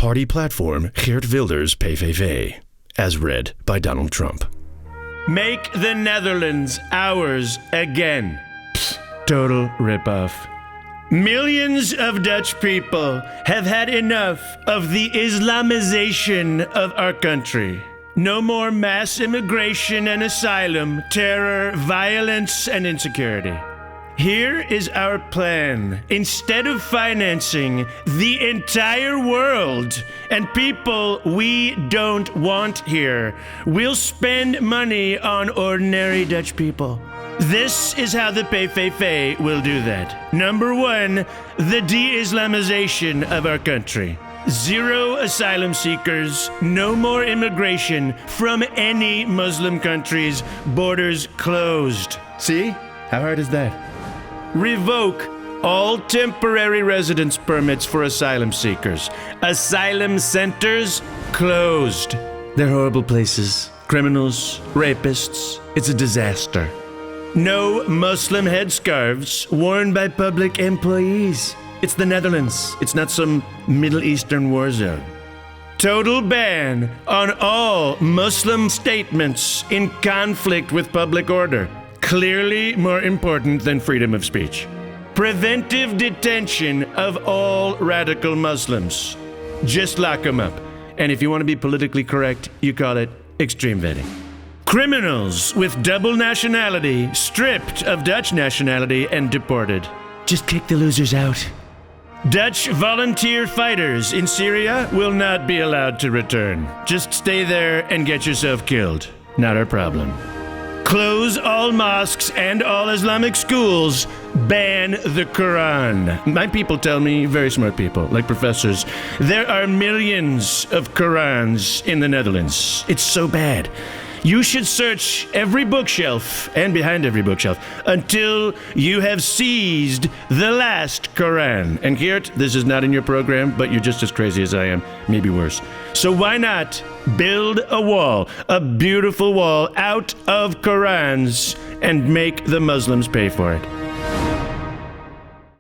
party platform Geert Wilders PVV, as read by Donald Trump. Make the Netherlands ours again. Psst, total ripoff. Millions of Dutch people have had enough of the Islamization of our country. No more mass immigration and asylum, terror, violence, and insecurity. Here is our plan. Instead of financing the entire world and people we don't want here, we'll spend money on ordinary Dutch people. This is how the PVV will do that. Number one, the de-Islamization of our country. Zero asylum seekers, no more immigration from any Muslim countries, borders closed. See? How hard is that? Revoke all temporary residence permits for asylum seekers. Asylum centers closed. They're horrible places. Criminals, rapists. It's a disaster. No Muslim headscarves worn by public employees. It's the Netherlands. It's not some Middle Eastern war zone. Total ban on all Muslim statements in conflict with public order. Clearly more important than freedom of speech. Preventive detention of all radical Muslims. Just lock them up. And if you want to be politically correct, you call it extreme vetting. Criminals with double nationality stripped of Dutch nationality and deported. Just kick the losers out. Dutch volunteer fighters in Syria will not be allowed to return. Just stay there and get yourself killed. Not our problem. Close all mosques and all Islamic schools. Ban the Quran. My people tell me, very smart people, like professors, there are millions of Qurans in the Netherlands. It's so bad. You should search every bookshelf and behind every bookshelf until you have seized the last Quran. And Geert, this is not in your program, but you're just as crazy as I am, maybe worse. So why not build a wall, a beautiful wall out of Qurans, and make the Muslims pay for it?